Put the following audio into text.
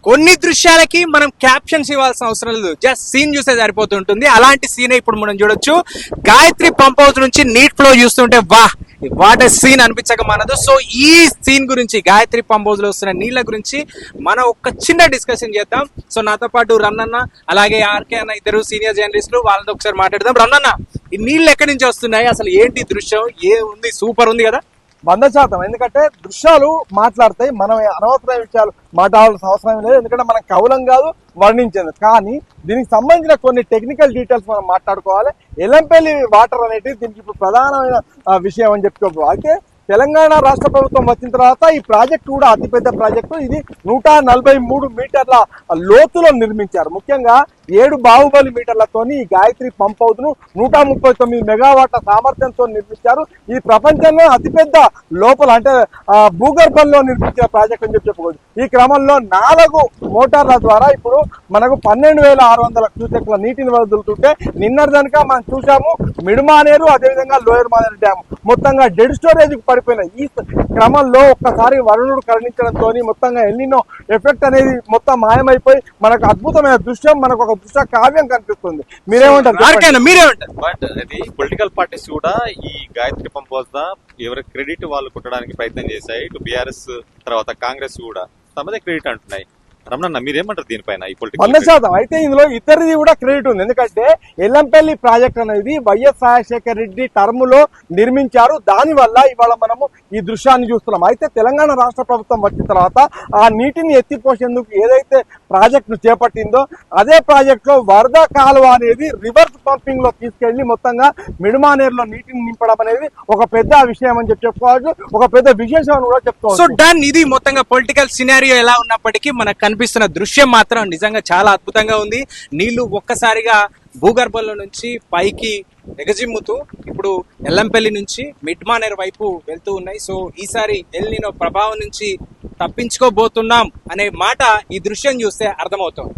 కొన్ని దృశ్యాలకి మనం క్యాప్షన్స్ ఇవ్వాల్సిన అవసరం లేదు, జస్ట్ సీన్ చూస్తే సరిపోతుంటుంది. అలాంటి సీన్ ఇప్పుడు మనం చూడొచ్చు. గాయత్రి పంప్ హౌస్ నుంచి నీట్ ఫ్లో చూస్తుంటే వాట్ ఎ సీన్ అనిపించక మనదు. సో ఈ సీన్ గురించి, గాయత్రి పంప్ హౌస్ లో వస్తున్న నీళ్ళ గురించి మనం ఒక చిన్న డిస్కషన్ చేద్దాం. సో నాతో పాటు రన్నన్న అలాగే ఆర్కే అన్న ఇద్దరు సీనియర్ జర్నలిస్టులు, వాళ్ళతో ఒకసారి మాట్లాడదాం. రన్నన్న, ఈ నీళ్ళు ఎక్కడి నుంచి వస్తున్నాయి, అసలు ఏంటి దృశ్యం, ఉంది, సూపర్ ఉంది కదా? 100%. ఎందుకంటే దృశ్యాలు మాట్లాడతాయి, మనం అనవసరమైన విషయాలు మాట్లాడాల్సిన అవసరం లేదు. ఎందుకంటే మనం కవులం కాదు, వర్ణించేది. కానీ దీనికి సంబంధించిన కొన్ని టెక్నికల్ డీటెయిల్స్ మనం మాట్లాడుకోవాలి. ఎల్లంపల్లి వాటర్ అనేది దీనికి ఇప్పుడు ప్రధానమైన విషయం అని చెప్పుకోవాలి. అయితే తెలంగాణ రాష్ట్ర ప్రభుత్వం వచ్చిన తర్వాత ఈ ప్రాజెక్టు కూడా అతిపెద్ద ప్రాజెక్టు. ఇది 143 మీటర్ల లోతులో నిర్మించారు. ముఖ్యంగా 7 బాహుబలి మీటర్లతోని ఈ గాయత్రి పంప్ హౌస్ ను 139 మెగావాట్ల సామర్థ్యంతో నిర్మించారు. ఇది ప్రపంచంలో అతిపెద్ద లోపల అంటే భూగర్భంలో నిర్మించిన ప్రాజెక్ట్ అని చెప్పుకోవచ్చు. ఈ క్రమంలో 4 మోటార్ల ద్వారా ఇప్పుడు మనకు 12,600 క్యూసెక్ల నీటిని వదులుతుంటే, నిన్నటిదనక మనం చూసాము మిడుమానేరు, అదేవిధంగా లోయర్ మానేరు డ్యామ్ మొత్తంగా డెడ్ స్టోరేజ్ పడిపోయినాయి. ఈ క్రమంలో ఒక్కసారి వరుణుడు కరుణించడంతో మొత్తంగా ఎల్నినో ఎఫెక్ట్ అనేది మొత్తం మాయమైపోయి మనకు అద్భుతమైన దృశ్యం, మనకు ఒక దృశ్య కావ్యం కనిపిస్తుంది. మీరేమంటారు? మీరేమంటారు? బట్ అది పొలిటికల్ పార్టీస్ కూడా ఈ గాయత్రి పంప్ హౌస్ ఎవరి క్రెడిట్ వాళ్ళు కొట్టడానికి ప్రయత్నం చేశాయి. ఇటు బీఆర్ఎస్ తర్వాత కాంగ్రెస్ కూడా తమదే క్రెడిట్ అంటున్నాయి. రమణన్న, మీరేమంటారు దీనిపైన? 100%. అయితే ఇందులో ఇద్దరిది కూడా క్రెడిట్ ఉంది. ఎందుకంటే ఎల్లంపల్లి ప్రాజెక్ట్ అనేది వైఎస్ రాజశేఖర రెడ్డి టర్మ్ లో నిర్మించారు. దాని వల్ల ఇవాళ మనము ఈ దృశ్యాన్ని చూస్తున్నాం. అయితే తెలంగాణ రాష్ట్ర ప్రభుత్వం వచ్చిన తర్వాత ఆ నీటిని ఎత్తిపోసేందుకు ఏదైతే ప్రాజెక్ట్ ను చేపట్టిందో అదే ప్రాజెక్ట్ లో వరద కాలువ అనేది రివర్స్ పంపింగ్ లో తీసుకెళ్లి మొత్తంగా మిడుమానేరులో నీటిని నింపడం అనేది ఒక పెద్ద విషయం అని చెప్పుకోవచ్చు, ఒక పెద్ద విశేషం అని కూడా చెప్పుకోవచ్చు. So done. ఇది మొత్తంగా పొలిటికల్ సినారియో ఎలా ఉన్నప్పటికీ మనకు కనిపిస్తున్న దృశ్యం మాత్రం నిజంగా చాలా అద్భుతంగా ఉంది. నీళ్లు ఒక్కసారిగా భూగర్భంలో నుంచి పైకి ఎగజిమ్ముతూ ఇప్పుడు ఎల్లంపల్లి నుంచి మిడ్మానేర్ వైపు వెళ్తూ ఉన్నాయి. సో ఈసారి ఎల్నినో ప్రభావం నుంచి తప్పించుకోబోతున్నాం అనే మాట ఈ దృశ్యం చూస్తే అర్థమవుతుంది.